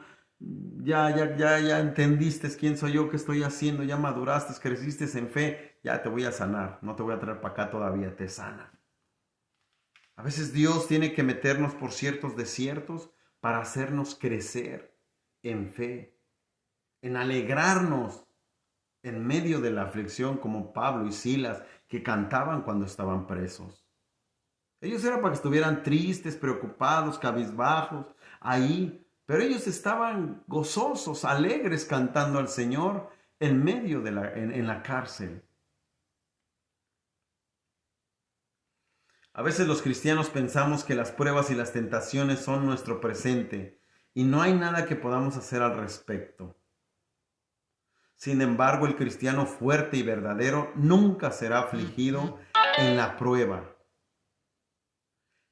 Speaker 1: ya entendiste quién soy yo, qué estoy haciendo, ya maduraste, creciste en fe, ya te voy a sanar, no te voy a traer para acá todavía, te sana. A veces Dios tiene que meternos por ciertos desiertos para hacernos crecer en fe, en alegrarnos en medio de la aflicción, como Pablo y Silas, que cantaban cuando estaban presos. Ellos era para que estuvieran tristes, preocupados, cabizbajos, ahí, pero ellos estaban gozosos, alegres, cantando al Señor en medio de en la cárcel. A veces los cristianos pensamos que las pruebas y las tentaciones son nuestro presente y no hay nada que podamos hacer al respecto. Sin embargo, el cristiano fuerte y verdadero nunca será afligido en la prueba.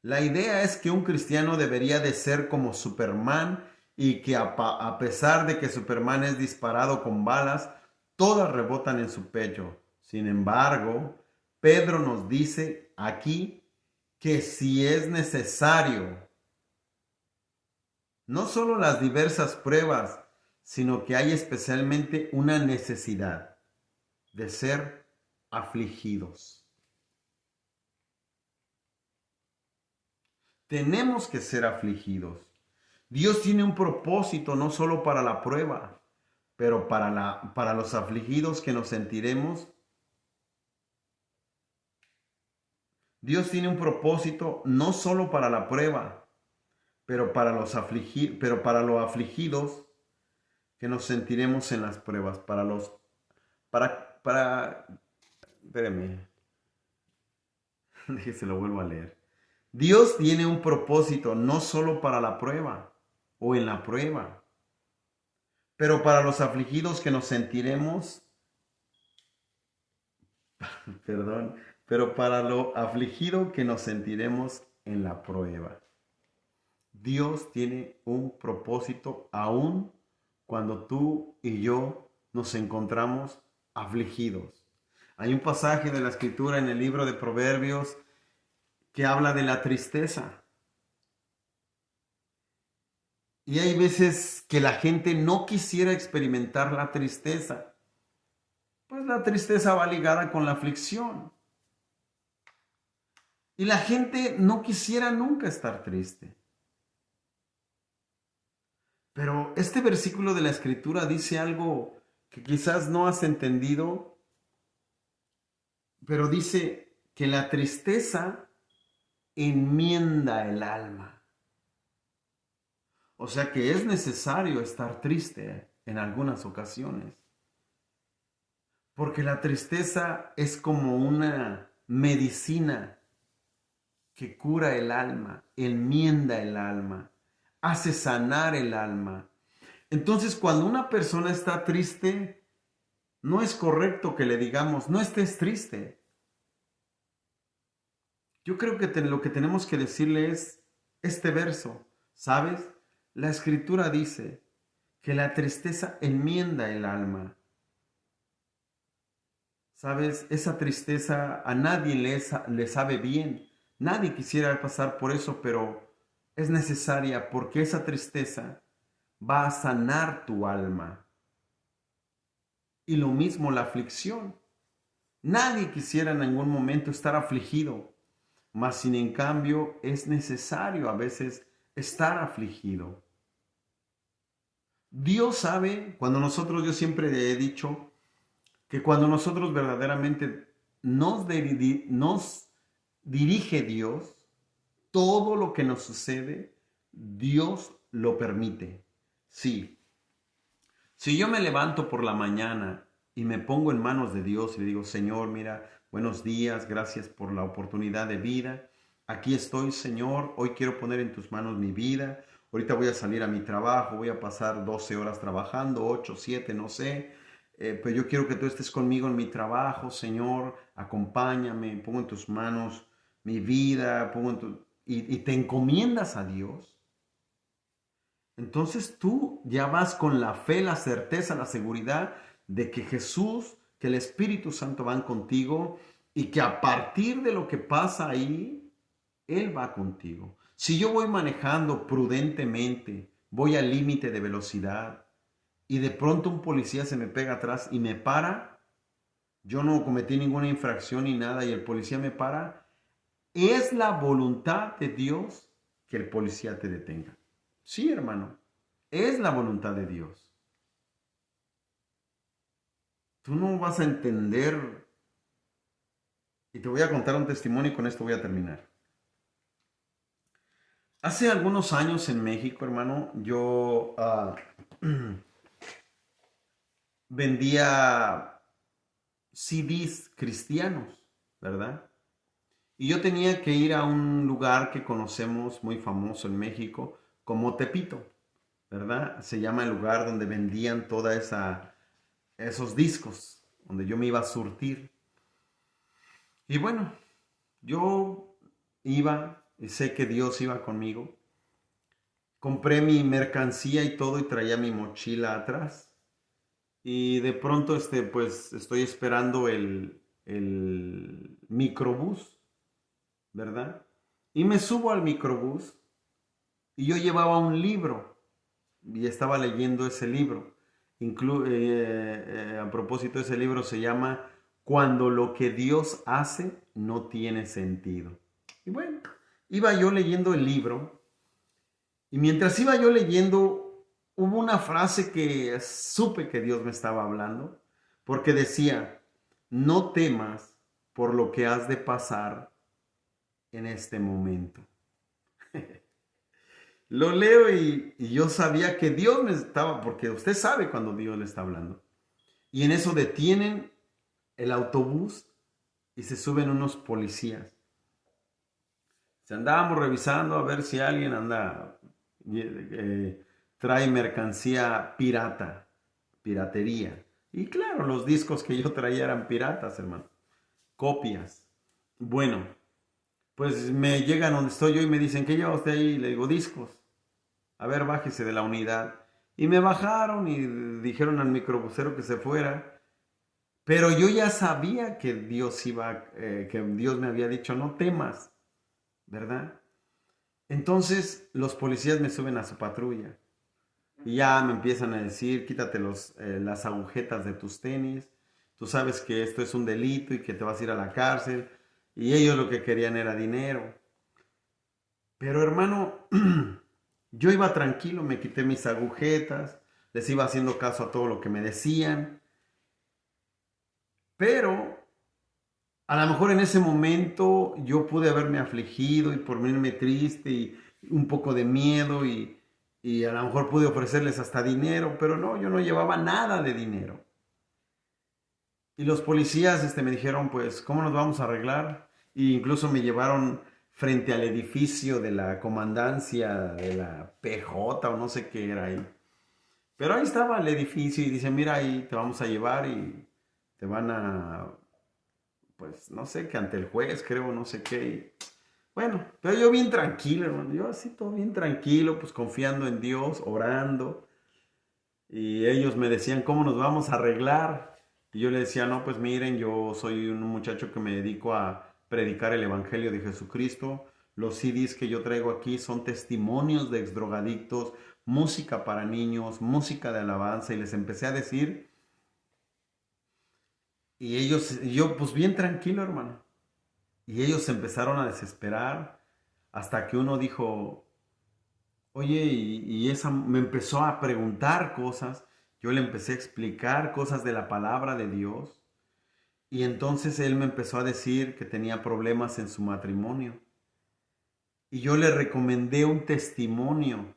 Speaker 1: La idea es que un cristiano debería de ser como Superman y que a pesar de que Superman es disparado con balas, todas rebotan en su pecho. Sin embargo, Pedro nos dice aquí que si es necesario, no solo las diversas pruebas, sino que hay especialmente una necesidad de ser afligidos. Tenemos que ser afligidos. Dios tiene un propósito no solo para la prueba, pero para los afligidos que nos sentiremos. Dios tiene un propósito no solo para la prueba, pero para los afligidos que nos sentiremos en las pruebas, para Espérame, déjese lo vuelvo a leer. Dios tiene un propósito no solo para la prueba o en la prueba, pero para los afligidos que nos sentiremos, perdón, pero para lo afligido que nos sentiremos en la prueba. Dios tiene un propósito aún cuando tú y yo nos encontramos afligidos. Hay un pasaje de la Escritura en el libro de Proverbios que habla de la tristeza. Y hay veces que la gente no quisiera experimentar la tristeza. Pues la tristeza va ligada con la aflicción. Y la gente no quisiera nunca estar triste. Pero este versículo de la Escritura dice algo que quizás no has entendido, pero dice que la tristeza enmienda el alma. O sea que es necesario estar triste en algunas ocasiones. Porque la tristeza es como una medicina que cura el alma, enmienda el alma, hace sanar el alma. Entonces, cuando una persona está triste, no es correcto que le digamos, no estés triste. Yo creo que lo que tenemos que decirle es este verso, ¿sabes? La Escritura dice que la tristeza enmienda el alma. ¿Sabes? Esa tristeza a nadie le sabe bien. Nadie quisiera pasar por eso, pero es necesaria porque esa tristeza va a sanar tu alma. Y lo mismo la aflicción. Nadie quisiera en ningún momento estar afligido, mas sin en cambio es necesario a veces estar afligido. Dios sabe, yo siempre he dicho que cuando nosotros verdaderamente nos dirige Dios, todo lo que nos sucede, Dios lo permite. Sí. Si yo me levanto por la mañana y me pongo en manos de Dios y le digo, Señor, mira, buenos días, gracias por la oportunidad de vida. Aquí estoy, Señor, hoy quiero poner en tus manos mi vida. Ahorita voy a salir a mi trabajo, voy a pasar 12 horas trabajando, 8, 7, no sé. Pero yo quiero que tú estés conmigo en mi trabajo, Señor, acompáñame, pongo en tus manos mi vida, y te encomiendas a Dios. Entonces tú ya vas con la fe, la certeza, la seguridad de que Jesús, que el Espíritu Santo van contigo y que a partir de lo que pasa ahí, Él va contigo. Si yo voy manejando prudentemente, voy al límite de velocidad y de pronto un policía se me pega atrás y me para, yo no cometí ninguna infracción ni nada y el policía me para, es la voluntad de Dios que el policía te detenga. Sí, hermano, es la voluntad de Dios. Tú no vas a entender. Y te voy a contar un testimonio y con esto voy a terminar. Hace algunos años en México, hermano, yo vendía CDs cristianos, ¿verdad? Y yo tenía que ir a un lugar que conocemos muy famoso en México como Tepito, ¿verdad? Se llama el lugar donde vendían esos discos, donde yo me iba a surtir. Y bueno, yo iba y sé que Dios iba conmigo. Compré mi mercancía y todo y traía mi mochila atrás. Y de pronto, pues estoy esperando el microbús, ¿verdad? Y me subo al microbús y yo llevaba un libro y estaba leyendo ese libro. A propósito, ese libro se llama Cuando lo que Dios hace no tiene sentido. Y bueno, iba yo leyendo el libro y mientras iba yo leyendo hubo una frase que supe que Dios me estaba hablando porque decía, no temas por lo que has de pasar en este momento. Lo leo y yo sabía que Dios me estaba, porque usted sabe cuando Dios le está hablando. Y en eso detienen el autobús y se suben unos policías. Se andábamos revisando a ver si alguien trae mercancía pirata, piratería. Y claro, los discos que yo traía eran piratas, hermano. Copias. Bueno, pues me llegan donde estoy yo y me dicen, ¿qué lleva usted ahí? Y le digo, discos. A ver, bájese de la unidad. Y me bajaron y dijeron al microbusero que se fuera. Pero yo ya sabía que que Dios me había dicho, no temas, ¿verdad? Entonces los policías me suben a su patrulla y ya me empiezan a decir, quítate las agujetas de tus tenis, tú sabes que esto es un delito y que te vas a ir a la cárcel. Y ellos lo que querían era dinero. Pero hermano, yo iba tranquilo, me quité mis agujetas, les iba haciendo caso a todo lo que me decían. Pero a lo mejor en ese momento yo pude haberme afligido y ponerme triste y un poco de miedo y a lo mejor pude ofrecerles hasta dinero, pero no, yo no llevaba nada de dinero. Y los policías me dijeron, pues, ¿cómo nos vamos a arreglar? E incluso me llevaron frente al edificio de la comandancia de la PJ o no sé qué era ahí. Pero ahí estaba el edificio y dice, mira, ahí te vamos a llevar y te van a, pues, no sé, que ante el juez, creo, no sé qué. Bueno, pero yo bien tranquilo, hermano, yo así todo bien tranquilo, pues confiando en Dios, orando. Y ellos me decían, ¿cómo nos vamos a arreglar? Y yo le decía, no, pues miren, yo soy un muchacho que me dedico a predicar el Evangelio de Jesucristo. Los CDs que yo traigo aquí son testimonios de exdrogadictos, música para niños, música de alabanza. Y les empecé a decir, y ellos, yo pues bien tranquilo, hermano. Y ellos se empezaron a desesperar hasta que uno dijo, oye, y esa me empezó a preguntar cosas. Yo le empecé a explicar cosas de la palabra de Dios. Y entonces él me empezó a decir que tenía problemas en su matrimonio. Y yo le recomendé un testimonio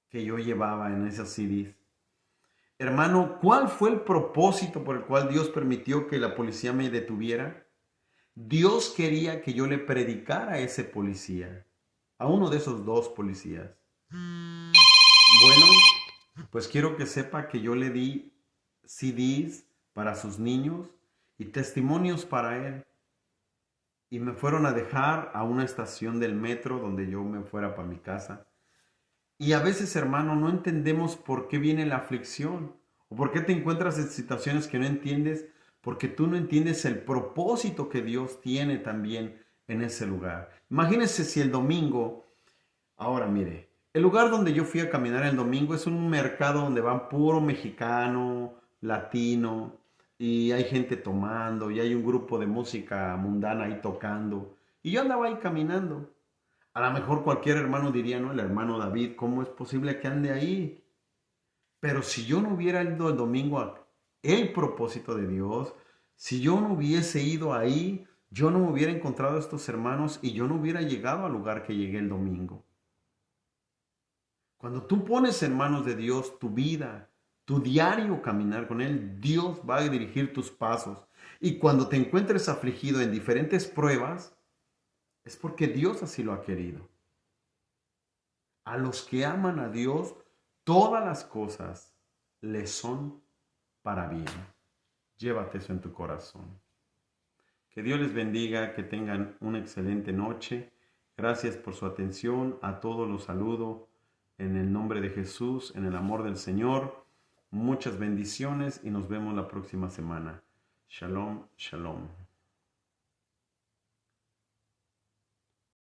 Speaker 1: que yo llevaba en esos CDs. Hermano, ¿cuál fue el propósito por el cual Dios permitió que la policía me detuviera? Dios quería que yo le predicara a ese policía, a uno de esos dos policías. Bueno, pues quiero que sepa que yo le di CDs para sus niños y testimonios para él. Y me fueron a dejar a una estación del metro donde yo me fuera para mi casa. Y a veces, hermano, no entendemos por qué viene la aflicción o por qué te encuentras en situaciones que no entiendes, porque tú no entiendes el propósito que Dios tiene también en ese lugar. Imagínese si el domingo, ahora mire, el lugar donde yo fui a caminar el domingo es un mercado donde van puro mexicano, latino, y hay gente tomando, y hay un grupo de música mundana ahí tocando. Y yo andaba ahí caminando. A lo mejor cualquier hermano diría, no, el hermano David, ¿cómo es posible que ande ahí? Pero si yo no hubiera ido el domingo a el propósito de Dios, si yo no hubiese ido ahí, yo no me hubiera encontrado a estos hermanos y yo no hubiera llegado al lugar que llegué el domingo. Cuando tú pones en manos de Dios tu vida, tu diario caminar con Él, Dios va a dirigir tus pasos. Y cuando te encuentres afligido en diferentes pruebas, es porque Dios así lo ha querido. A los que aman a Dios, todas las cosas les son para bien. Llévate eso en tu corazón. Que Dios les bendiga, que tengan una excelente noche. Gracias por su atención. A todos los saludo en el nombre de Jesús, en el amor del Señor. Muchas bendiciones y nos vemos la próxima semana. Shalom, shalom.